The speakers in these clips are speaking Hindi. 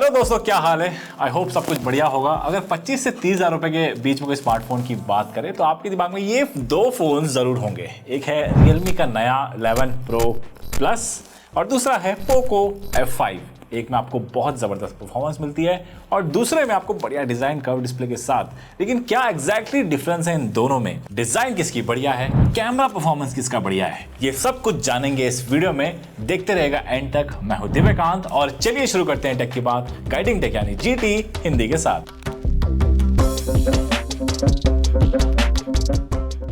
हेलो दोस्तों, क्या हाल है। आई होप सब कुछ बढ़िया होगा। अगर 25 से 30 हज़ार रुपए के बीच में कोई स्मार्टफोन की बात करें तो आपके दिमाग में ये दो फोन जरूर होंगे। एक है Realme का नया 11 Pro Plus और दूसरा है Poco F5। एक में आपको बहुत ज़बरदस्त परफॉर्मेंस मिलती है और दूसरे में आपको बढ़िया डिज़ाइन कर्व डिस्प्ले के साथ। लेकिन क्या एग्जैक्टली डिफरेंस है इन दोनों में? डिज़ाइन किसकी बढ़िया है, कैमरा परफॉर्मेंस किसका बढ़िया है, ये सब कुछ जानेंगे इस वीडियो में। देखते रहेगा एंड तक। मैं हूं दिव्यकांत और चलिए शुरू करते हैं टेक की बात गाइडिंग टेक यानी जीटी हिंदी के साथ।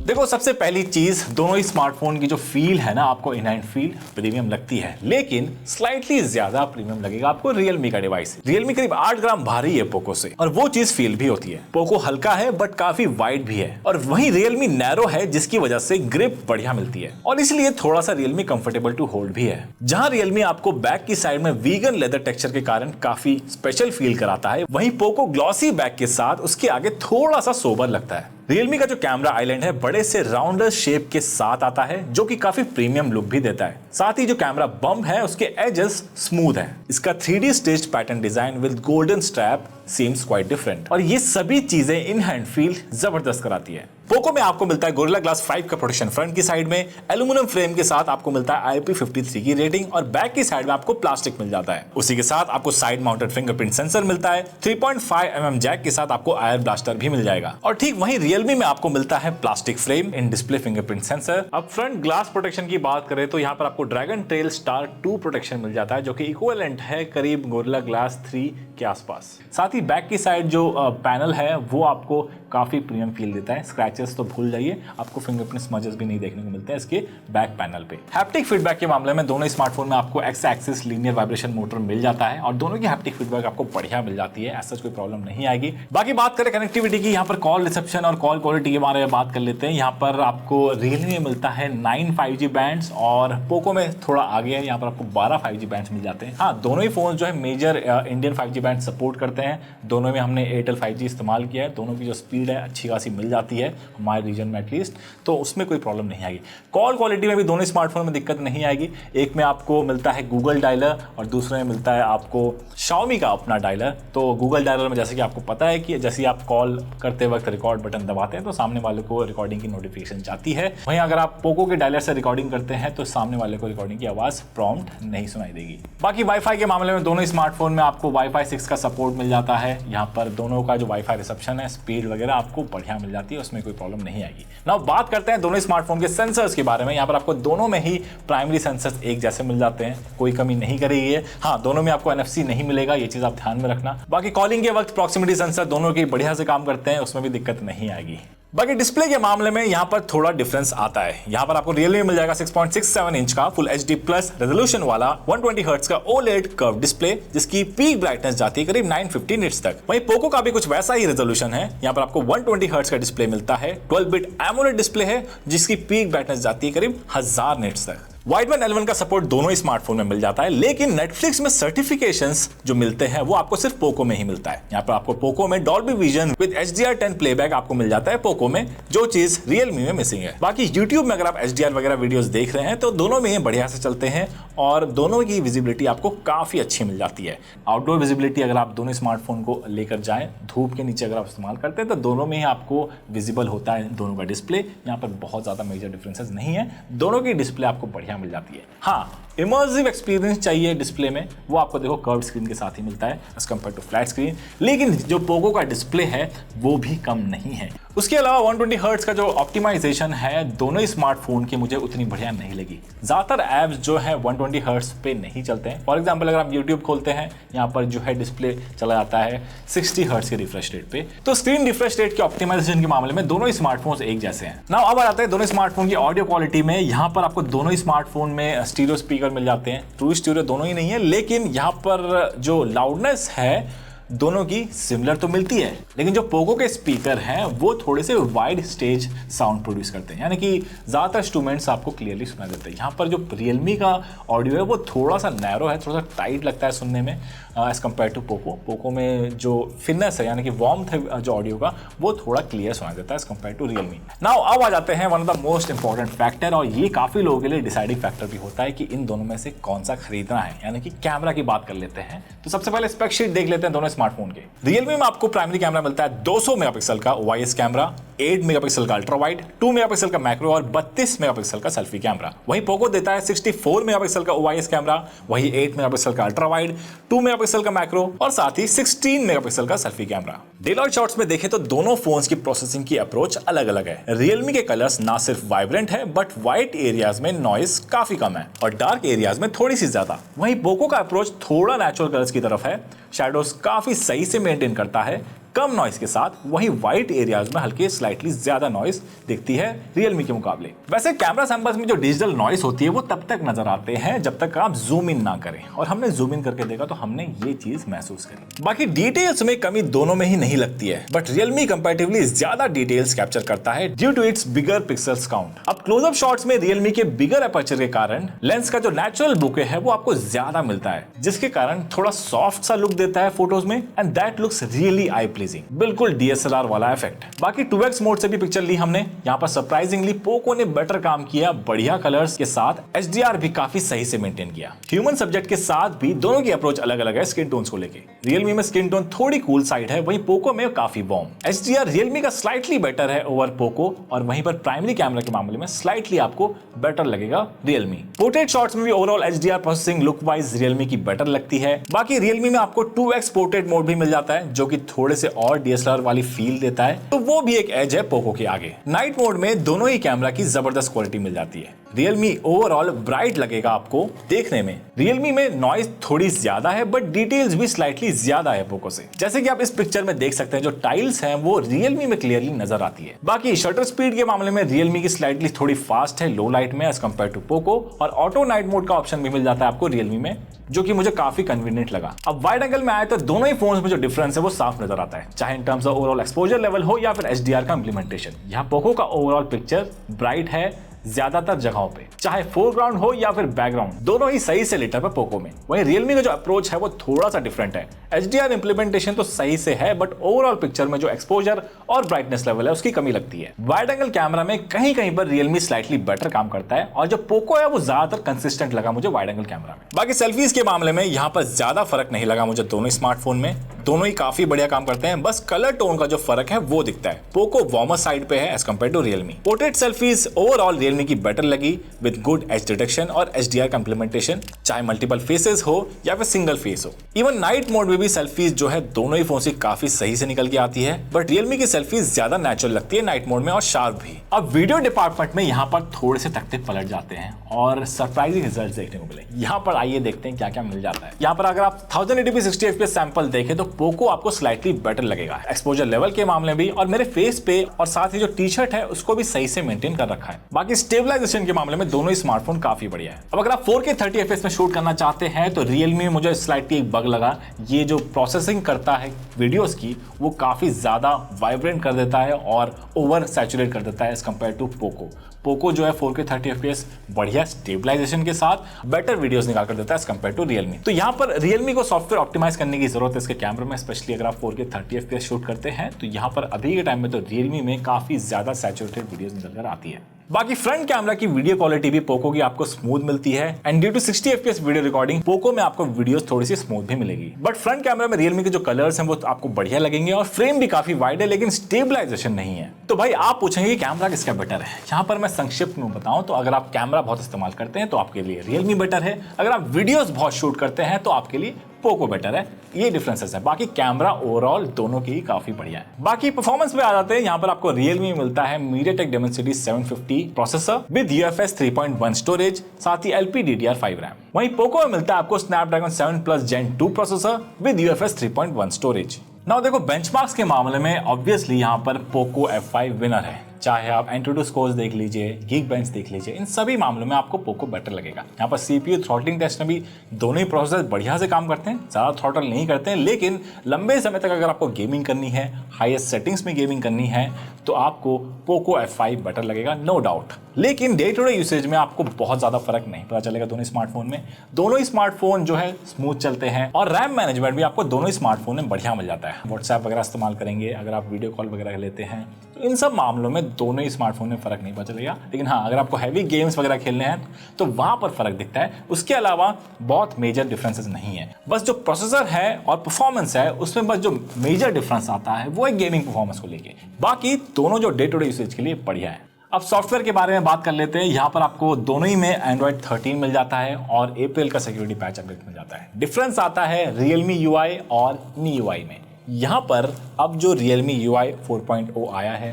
देखो, सबसे पहली चीज, दोनों ही स्मार्टफोन की जो फील है ना, आपको इनहैंड फील प्रीमियम लगती है, लेकिन स्लाइटली ज्यादा प्रीमियम लगेगा आपको Realme का डिवाइस। Realme करीब 8 ग्राम भारी है पोको से, और वो चीज फील भी होती है। पोको हल्का है बट काफी वाइड भी है, और वहीं Realme नैरो है जिसकी वजह से ग्रिप बढ़िया मिलती है और इसलिए थोड़ा सा Realme कंफर्टेबल टू होल्ड भी है। जहां Realme आपको बैक की साइड में वीगन लेदर टेक्सचर के कारण काफी स्पेशल फील कराता है, वहीं पोको ग्लॉसी बैक के साथ उसके आगे थोड़ा सा सोबर लगता है। Realme का जो कैमरा आइलैंड है बड़े से राउंडर शेप के साथ आता है जो कि काफी प्रीमियम लुक भी देता है। साथ ही जो कैमरा बम्प है उसके एजेस स्मूथ है। इसका 3D stitched pattern design with golden strap seems quite different, और ये सभी चीजें इन हैंड फील जबरदस्त कराती है। पोको में आपको मिलता है गोरिल्ला ग्लास 5 का प्रोटेक्शन फ्रंट की साइड में, एल्यूमिनियम फ्रेम के साथ आपको मिलता है IP53 की रेटिंग, और बैक की साइड में आपको प्लास्टिक मिल जाता है। उसी के साथ आपको साइड माउंटेड फिंगरप्रिंट सेंसर मिलता है। 3.5 mm जैक के साथ आपको आयर ब्लास्टर भी मिल जाएगा। और ठीक वहीं Realme में आपको मिलता है plastic frame, in display fingerprint sensor. अब फ्रंट ग्लास प्रोटेक्शन की बात करें तो यहाँ पर आपको ड्रैगन ट्रेल स्टार 2 प्रोटेक्शन मिल जाता है जो कि इक्विवेलेंट है करीब गोरिल्ला ग्लास 3 के आसपास। साथ ही बैक की साइड जो पैनल है वो आपको काफी प्रीमियम फील देता है। स्क्रैचेस तो भूल जाइए, आपको फिंगरप्रिंट स्मजेस भी नहीं देखने को मिलते हैं इसके बैक पैनल पे। हैप्टिक फीडबैक के मामले में दोनों स्मार्टफोन में आपको X axis linear vibration motor मिल जाता है और दोनों की हैप्टिक फीडबैक आपको बढ़िया मिल जाती है। ऐसा कोई प्रॉब्लम नहीं आएगी। बाकी बात करें कनेक्टिविटी की, यहाँ पर कॉल रिसेप्शन और कॉल क्वालिटी के बारे में बात कर लेते हैं। यहाँ पर आपको Realme में मिलता है 9 5G बैंड्स और पोको में थोड़ा आगे है, यहाँ पर आपको 12 5G बैंड्स मिल जाते हैं। हाँ, दोनों ही फोन जो है major Indian 5G band support करते हैं। दोनों में हमने एयरटेल 5G इस्तेमाल किया है। दोनों की जो स्पीड है अच्छी खासी मिल जाती है हमारे रीजन में एटलीस्ट, तो उसमें कोई प्रॉब्लम नहीं आएगी। कॉल क्वालिटी में भी दोनों स्मार्टफोन में दिक्कत नहीं आएगी। एक में आपको मिलता है गूगल डायलर और दूसरे में मिलता है आपको Xiaomi का अपना डायलर। तो गूगल डायलर में जैसे कि आपको पता है कि जैसे आप कॉल करते वक्त रिकॉर्ड बटन दबाते हैं तो सामने वाले को रिकॉर्डिंग की नोटिफिकेशन जाती है। वहीं अगर आप पोको के डायलर से रिकॉर्डिंग करते हैं तो सामने वाले को रिकॉर्डिंग की आवाज प्रॉम्प्ट नहीं सुनाई देगी। बाकी वाईफाई के मामले में दोनों स्मार्टफोन में आपको Wi-Fi 6 का सपोर्ट मिल जाता है। यहाँ पर दोनों का जो वाईफाई रिसेप्शन है, स्पीड वगैरह आपको बढ़िया मिल जाती है, उसमें कोई प्रॉब्लम नहीं आएगी। नाउ बात करते हैं दोनों स्मार्टफोन के सेंसर्स के बारे में। यहाँ पर आपको दोनों में ही प्राइमरी सेंसर्स एक जैसे मिल जाते हैं, कोई कमी नहीं करेगी ये। हाँ, दोनों में आपको NFC नहीं मिलेगा, ये चीज आप ध्यान में रखना। बाकी कॉलिंग के वक्त प्रॉक्सिमिटी सेंसर दोनों के बढ़िया से काम करते हैं, उसमें भी दिक्कत नहीं आएगी। बाकी डिस्प्ले के मामले में यहाँ पर थोड़ा डिफरेंस आता है। यहाँ पर आपको Realme में मिल जाएगा 6.67 इंच का फुल HD प्लस रेजोल्यूशन वाला 120 हर्ट्ज का OLED कर्व डिस्प्ले जिसकी पीक ब्राइटनेस जाती है करीब 950 निट्स तक। वहीं पोको का भी कुछ वैसा ही रेजोल्यूशन है। यहाँ पर आपको 120 हर्ट्ज का डिस्प्ले मिलता है। 12 बिट AMOLED डिस्प्ले है जिसकी पीक ब्राइटनेस जाती है करीब 1000 निट्स तक। वाइडबैंड L1 का सपोर्ट दोनों ही स्मार्टफोन में मिल जाता है, लेकिन नेटफ्लिक्स में सर्टिफिकेशंस जो मिलते हैं वो आपको सिर्फ पोको में ही मिलता है। यहाँ पर आपको पोको में Dolby vision with HDR10 playback आपको मिल जाता है पोको में, जो चीज Realme में मिसिंग है। बाकी YouTube में अगर आप HDR वगैरह वीडियोस देख रहे हैं तो दोनों में बढ़िया से चलते हैं और दोनों की विजिबिलिटी आपको काफी अच्छी मिल जाती है। आउटडोर विजिबिलिटी अगर आप दोनों स्मार्टफोन को लेकर जाएं, धूप के नीचे अगर आप इस्तेमाल करते हैं तो दोनों में ही आपको विजिबल होता है दोनों का डिस्प्ले। यहाँ पर बहुत ज्यादा मेजर डिफरेंसेस नहीं है, दोनों की डिस्प्ले आपको बढ़िया मिल जाती है। हाँ, इमर्सिव एक्सपीरियंस चाहिए डिस्प्ले में, वो आपको देखो कर्व स्क्रीन के साथ ही मिलता है as compare to flat screen, लेकिन जो पोको का डिस्प्ले है वो भी कम नहीं है। उसके अलावा 120 हर्ट्ज का जो ऑप्टिमाइजेशन है दोनों ही स्मार्टफोन की मुझे उतनी बढ़िया नहीं लगी। ज्यादातर ऐप्स जो है 120 हर्ट्ज पे नहीं चलते हैं। फॉर एग्जांपल अगर आप YouTube खोलते हैं, यहाँ पर जो है डिस्प्ले चला जाता है 60 हर्ट्ज के रिफ्रेश रेट पे। तो स्क्रीन रिफ्रेश रेट के ऑप्टिमाइजेशन के मामले में दोनों स्मार्टफोन्स एक जैसे हैं। नाउ अब आ जाते हैं दोनों स्मार्टफोन की ऑडियो क्वालिटी में। यहाँ पर आपको दोनों ही स्मार्टफोन में स्टीरियो स्पीकर मिल जाते हैं। ट्रू स्टीरियो दोनों ही नहीं है, लेकिन यहाँ पर जो लाउडनेस है दोनों की सिमिलर तो मिलती है, लेकिन जो पोको के स्पीकर हैं वो थोड़े से वाइड स्टेज साउंड प्रोड्यूस करते हैं, यानी कि ज़्यादातर इंस्ट्रूमेंट्स आपको क्लियरली सुनाई देते हैं। यहाँ पर जो Realme का ऑडियो है वो थोड़ा सा नैरो है, थोड़ा सा टाइट लगता है सुनने में। एज कम्पेयर टू पोको में जो फिननेस है यानी कि वार्मथ है जो ऑडियो का वो थोड़ा क्लियर सुनाई देता है as compare to Realme. Now अब आ जाते हैं one of the most important factor, और ये काफी लोगों के लिए डिसाइडिंग फैक्टर भी होता है कि इन दोनों में से कौन सा खरीदना है, यानी कि कैमरा की बात कर लेते हैं। तो सबसे पहले स्पेक शीट देख लेते हैं दोनों स्मार्टफोन के। रियलमी में आपको प्राइमरी कैमरा मिलता है 200 मेगापिक्सल का OIS कैमरा, 8 मेगापिक्सल का अल्ट्रा वाइड, 2 मेगापिक्सल का मैक्रो और 32 मेगापिक्सल का सेल्फी कैमरा। वहीं पोको देता है 64 मेगापिक्सल का OIS कैमरा, वही 8 मेगापिक्सल का अल्ट्रा वाइड, 2 मेगापिक्सल का मैक्रो और साथ ही 16 मेगापिक्सल का सेल्फी कैमरा। डेलॉइट शॉट्स में देखें तो दोनों फोन्स की प्रोसेसिंग की अप्रोच अलग अलग है। रियलमी के कलर्स ना सिर्फ वाइब्रेंट है बट व्हाइट एरियाज में नॉइस काफी कम है और डार्क एरियाज में थोड़ी सी ज्यादा। वहीं पोको का अप्रोच थोड़ा नेचुरल कलर्स की तरफ है, शैडोज काफी सही से मेंटेन करता है कम नॉइस के साथ, वहीं व्हाइट एरियाज में हल्की स्लाइटली ज्यादा नॉइस दिखती है रियलमी के मुकाबले। वैसे कैमरा सैंपल्स में जो डिजिटल नॉइस होती है वो तब तक नजर आते हैं जब तक आप जूम इन ना करें, और हमने जूम इन करके देखा तो हमने ये चीज महसूस करी। बाकी डिटेल्स में कमी दोनों में ही नहीं लगती है, बट रियलमी कंपैरेटिवली ज्यादा डिटेल्स कैप्चर करता है due to its bigger pixels count. अब क्लोजअप शॉट्स में रियलमी के बिगर अपर्चर के कारण लेंस का जो नेचुरल बुके है वो आपको ज्यादा मिलता है, जिसके कारण थोड़ा सॉफ्ट सा लुक देता है फोटोज में, and that looks really I pleasing, बिल्कुल DSLR वाला इफेक्ट। बाकी 2x मोड से भी पिक्चर ली हमने, यहाँ पर सरप्राइजिंगली पोको ने बेटर काम किया, बढ़िया कलर्स के साथ HDR भी काफी सही से मेंटेन किया। ह्यूमन सब्जेक्ट के साथ भी दोनों की अप्रोच अलग अलग है स्किन टोन्स को लेके। रियलमी में स्किन टोन थोड़ी कूल साइड है, वहीं पोको में काफी वार्म। HDR रियलमी का स्लाइटली बेटर है ओवर पोको, और वहीं पर प्राइमरी कैमरा के मामले में स्लाइटली आपको बेटर लगेगा रियलमी। पोर्ट्रेट शॉट्स में भी overall HDR processing look wise Realme की बेटर लगती है। बाकी रियलमी में आपको 2x पोर्ट्रेट मोड भी मिल जाता है जो कि थोड़े से और DSLR वाली फील देता है, तो वो भी एक एज है पोको के आगे। नाइट मोड में दोनों ही कैमरा की जबरदस्त क्वालिटी मिल जाती है। रियलमी ओवरऑल ब्राइट लगेगा आपको देखने में। रियलमी में नॉइस थोड़ी ज्यादा है बट डिटेल्स भी स्लाइटली ज्यादा है पोको से। जैसे कि आप इस पिक्चर में देख सकते हैं जो टाइल्स हैं वो रियलमी में क्लियरली नजर आती है। बाकी शटर स्पीड के मामले में रियलमी की स्लाइटली थोड़ी फास्ट है लो लाइट में एज कम्पेयर टू पोको, और ऑटो नाइट मोड का ऑप्शन भी मिल जाता है आपको रियलमी में, जो कि मुझे काफी कन्वीनियंट लगा। अब वाइड एंगल में आए तो दोनों ही फोन्स में जो डिफरेंस है वो साफ नजर आता है, चाहे in terms of overall exposure level हो या फिर HDR का इंप्लीमेंटेशन। यहाँ पोको का ओवरऑल पिक्चर ब्राइट है ज्यादातर जगहों पे, चाहे फोरग्राउंड हो या फिर बैकग्राउंड, दोनों ही सही से लिटर पे पोको में। वहीं रियलमी का जो अप्रोच है वो थोड़ा सा डिफरेंट है। HDR इंप्लीमेंटेशन तो सही से है बट ओवरऑल पिक्चर में जो एक्सपोजर और ब्राइटनेस लेवल है उसकी कमी लगती है। वाइड एंगल कैमरा में कहीं कहीं पर रियलमी स्लाइटली बेटर काम करता है, और जो पोको है वो ज्यादातर कंसिस्टेंट लगा मुझे वाइड एंगल कैमरा में। बाकी सेल्फीज के मामले में यहाँ पर ज्यादा फर्क नहीं लगा मुझे दोनों स्मार्टफोन में, दोनों ही काफी बढ़िया काम करते हैं, बस कलर टोन का जो फर्क है वो दिखता है। पोको वार्मर साइड पे है as compare to Realme. Portrait selfies overall Realme की बेटर लगी विद गुड एज डिटेक्शन और HDR का इंप्लीमेंटेशन, चाहे मल्टीपल फेसेस हो या फिर सिंगल फेस हो। इवन नाइट मोड में भी सेल्फीज जो है दोनों ही फोन से काफी सही से निकल के आती है, बट रियलमी की सेल्फीज ज्यादा नेचुरल लगती है नाइट मोड में और शार्प भी। अब वीडियो डिपार्टमेंट में यहाँ पर थोड़े से तख्ते पलट जाते हैं और सरप्राइजिंग रिजल्ट देखने को मिले। यहाँ पर आइए देखते हैं क्या क्या मिल जाता है। यहाँ पर अगर आप 1080p 60 fps सैंपल देखें तो पोको आपको स्लाइटली बेटर लगेगा एक्सपोजर लेवल के मामले भी, और मेरे फेस पे और साथ ही जो टी-शर्ट है उसको भी सही से मेंटेन कर रखा है। बाकी स्टेबलाइजेशन के मामले में दोनों ही स्मार्टफोन काफी बढ़िया है। अब अगर आप 4K 30 fps में शूट करना चाहते हैं तो रियलमी में मुझे स्लाइटली एक बग लगा, ये जो प्रोसेसिंग करता है वीडियोस की वो काफी ज्यादा वाइब्रेंट कर देता है और ओवर सैचुरेट कर देता है as compare to Poco. Poco जो है 4K 30 fps बढ़िया स्टेबलाइजेशन के साथ बेटर वीडियोस निकाल कर देता है एज कम्पेयर टू रियलमी। तो यहाँ पर रियलमी को सॉफ्टवेयर ऑप्टिमाइज करने की जरूरत है इसके कैमरे में, स्पेशली अगर आप 4K 30 fps शूट करते हैं तो यहाँ पर अभी के टाइम में तो रियलमी में काफी ज्यादा सैचुरेटेड वीडियोस निकल कर आती है। बाकी फ्रंट कैमरा की वीडियो क्वालिटी भी पोको की आपको स्मूथ मिलती है, and due to 60 fps video recording Poco में आपको वीडियोस थोड़ी सी स्मूथ भी मिलेगी। बट फ्रंट कैमरा में रियलमी के जो कलर्स हैं वो आपको बढ़िया लगेंगे और फ्रेम भी काफी वाइड है, लेकिन स्टेबलाइजेशन नहीं है। तो भाई आप पूछेंगे कैमरा किसका बेटर है, यहाँ पर मैं संक्षिप्त में बताऊं तो अगर आप कैमरा बहुत इस्तेमाल करते हैं तो आपके लिए रियलमी बेटर है, अगर आप वीडियोस बहुत शूट करते हैं तो आपके लिए पोको बेटर है। ये डिफरेंसेस है, बाकी कैमरा ओवरऑल दोनों की काफी बढ़िया है। बाकी परफॉर्मेंस पे आ जाते हैं। यहाँ पर आपको रियलमी में मिलता है MediaTek Dimensity 750 processor with UFS 3.1 storage, साथ ही LPDDR5 रैम। वहीं पोको में मिलता है आपको Snapdragon 7+ Gen 2 processor with UFS 3.1 storage. Now देखो बेंचमार्क्स के मामले में ऑब्वियसली यहाँ पर पोको F5 विनर है, चाहे आप एंट्रोडो स्कोर्स देख लीजिए, गीकबेंच देख लीजिए, इन सभी मामलों में आपको पोको बेटर लगेगा। यहाँ पर CPU थ्रॉटलिंग टेस्ट में भी दोनों ही प्रोसेसर बढ़िया से काम करते हैं, ज़्यादा थ्रॉटल नहीं करते हैं, लेकिन लंबे समय तक अगर आपको गेमिंग करनी है, हाईएस्ट सेटिंग्स में गेमिंग करनी है, तो आपको पोको F5 बेटर लगेगा, नो डाउट। लेकिन डे टू डे यूसेज में आपको बहुत ज़्यादा फर्क नहीं पता चलेगा दोनों स्मार्टफोन में। दोनों ही स्मार्टफोन जो है स्मूथ चलते हैं और रैम मैनेजमेंट भी आपको दोनों ही स्मार्टफोन में बढ़िया मिल जाता है। व्हाट्सएप वगैरह इस्तेमाल करेंगे, अगर आप वीडियो कॉल वगैरह लेते हैं, तो इन सब मामलों में दोनों ही स्मार्टफोन में फ़र्क नहीं पता चलेगा। लेकिन हाँ, अगर आपको हैवी गेम्स वगैरह खेलने हैं तो वहाँ पर फ़र्क दिखता है। उसके अलावा बहुत मेजर डिफरेंसेस नहीं है। बस जो प्रोसेसर है और परफॉर्मेंस है उसमें बस जो मेजर डिफरेंस आता है वो है गेमिंग परफॉर्मेंस को लेके। बाकी दोनों जो डे टू डे यूसेज के लिए बढ़िया है। अब सॉफ्टवेयर के बारे में बात कर लेते हैं। यहाँ पर आपको दोनों ही में Android 13 मिल जाता है और अप्रैल का सिक्योरिटी पैच अपडेट मिल जाता है। डिफरेंस आता है Realme UI और MIUI में। यहाँ पर अब जो Realme UI 4.0 आया है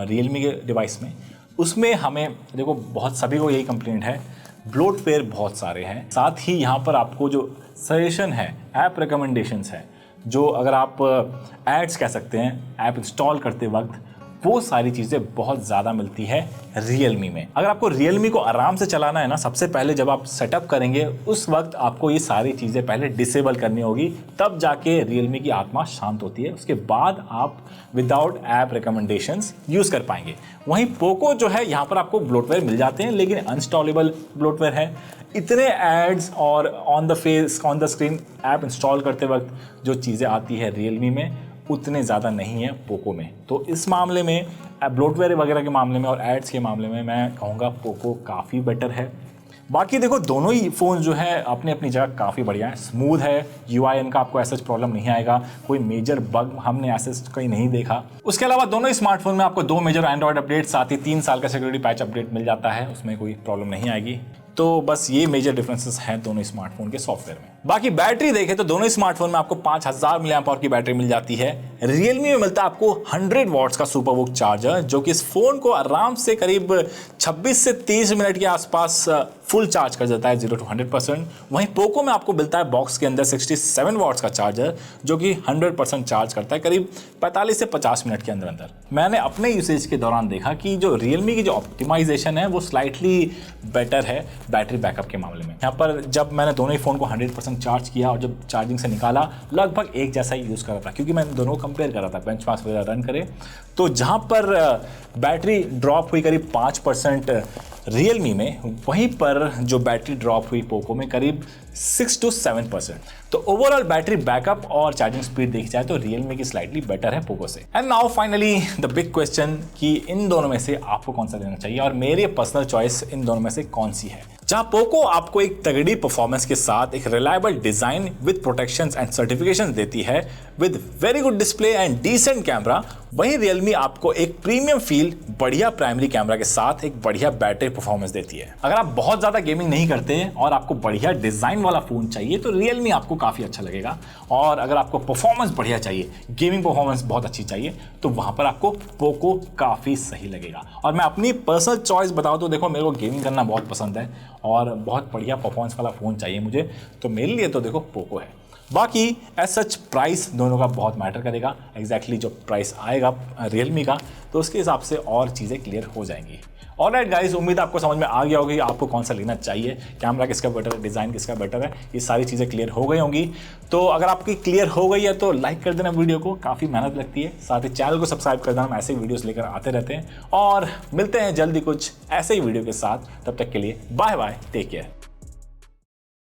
Realme के डिवाइस में, उसमें हमें देखो बहुत सभी को यही कंप्लेंट है, ब्लोटवेयर बहुत सारे हैं। साथ ही यहाँ पर आपको जो सजेशन है, ऐप रिकमेंडेशंस है, जो अगर आप एड्स कह सकते हैं ऐप इंस्टॉल करते वक्त, वो सारी चीज़ें बहुत ज़्यादा मिलती है Realme में। अगर आपको Realme को आराम से चलाना है ना, सबसे पहले जब आप सेटअप करेंगे उस वक्त आपको ये सारी चीज़ें पहले डिसेबल करनी होगी, तब जाके Realme की आत्मा शांत होती है। उसके बाद आप विदाउट ऐप रिकमेंडेशंस यूज़ कर पाएंगे। वहीं पोको जो है, यहाँ पर आपको ब्लोटवेयर मिल जाते हैं लेकिन अनइंस्टॉलेबल ब्लोटवेयर है। इतने एड्स और on the screen app install करते वक्त जो चीज़ें आती है Realme में, उतने ज़्यादा नहीं है पोको में। तो इस मामले में, ब्लोटवेयर वगैरह के मामले में और एड्स के मामले में, मैं कहूँगा पोको काफ़ी बेटर है। बाकी देखो दोनों ही फ़ोन जो है अपनी अपनी जगह काफ़ी बढ़िया है, स्मूथ है, UI इनका आपको ऐसा प्रॉब्लम नहीं आएगा, कोई मेजर बग हमने ऐसे कहीं नहीं देखा। उसके अलावा दोनों ही स्मार्टफोन में आपको 2 मेजर एंड्रॉयड अपडेट, साथ ही 3 साल का सिक्योरिटी पैच अपडेट मिल जाता है, उसमें कोई प्रॉब्लम नहीं आएगी। तो बस ये मेजर डिफरेंसेस हैं दोनों स्मार्टफोन के सॉफ्टवेयर में। बाकी बैटरी देखें तो दोनों स्मार्टफोन में आपको 5000 mAh की बैटरी मिल जाती है। Realme में मिलता है आपको 100 वॉट्स का सुपरवुक चार्जर, जो कि इस फोन को आराम से करीब 26 से 30 मिनट के आसपास फुल चार्ज कर देता है 0 to 100%। वहीं पोको में आपको मिलता है बॉक्स के अंदर 67 वॉट्स का चार्जर, जो कि 100% चार्ज करता है करीब 45 से 50 मिनट के अंदर अंदर। मैंने अपने यूसेज के दौरान देखा कि जो Realme की जो ऑप्टिमाइजेशन है वो स्लाइटली बेटर है बैटरी बैकअप के मामले में। यहाँ पर जब मैंने दोनों ही फ़ोन को 100% चार्ज किया और जब चार्जिंग से निकाला, लगभग एक जैसा ही यूज़ कर रहा था, क्योंकि मैंने दोनों को कंपेयर कर रहा था, बेंचमार्क वगैरह रन करे। तो जहाँ पर बैटरी ड्रॉप हुई करीब 5% Realme में, वहीं पर जो बैटरी ड्रॉप हुई पोको में करीब 6 to 7%। तो ओवरऑल बैटरी बैकअप और चार्जिंग स्पीड देखी जाए तो Realme की स्लाइटली बेटर है पोको से। And now finally the big question कि इन दोनों में से आपको कौन सा लेना चाहिए और मेरी पर्सनल चॉइस इन दोनों में से कौन सी है। जहां पोको आपको एक तगड़ी परफॉर्मेंस के साथ एक reliable design with protections and certifications देती है with very good display and decent camera, वहीं Realme आपको एक प्रीमियम फील, बढ़िया प्राइमरी कैमरा के साथ एक बढ़िया बैटरी परफॉर्मेंस देती है। अगर आप बहुत ज़्यादा गेमिंग नहीं करते और आपको बढ़िया डिज़ाइन वाला फ़ोन चाहिए तो Realme आपको काफ़ी अच्छा लगेगा, और अगर आपको परफॉर्मेंस बढ़िया चाहिए, गेमिंग परफॉर्मेंस बहुत अच्छी चाहिए, तो वहाँ पर आपको पोको काफ़ी सही लगेगा। और मैं अपनी पर्सनल चॉइस बताऊँ तो देखो, मेरे को गेमिंग करना बहुत पसंद है और बहुत बढ़िया परफॉर्मेंस वाला फ़ोन चाहिए मुझे, तो मेरे लिए तो देखो पोको है। बाकी एज सच प्राइस दोनों का बहुत मैटर करेगा। एग्जैक्टली जो प्राइस आएगा Realme का, तो उसके हिसाब से और चीज़ें क्लियर हो जाएंगी। ऑलराइट गाइस, उम्मीद आपको समझ में आ गया होगा कि आपको कौन सा लेना चाहिए, कैमरा किसका बेटर है, डिज़ाइन किसका बेटर है, ये सारी चीज़ें क्लियर हो गई होंगी। तो अगर आपकी क्लियर हो गई है तो लाइक कर देना वीडियो को, काफ़ी मेहनत लगती है। साथ ही चैनल को सब्सक्राइब कर देना, हम ऐसे ही वीडियोज़ लेकर आते रहते हैं और मिलते हैं जल्दी कुछ ऐसे ही वीडियो के साथ। तब तक के लिए बाय बाय, टेक केयर।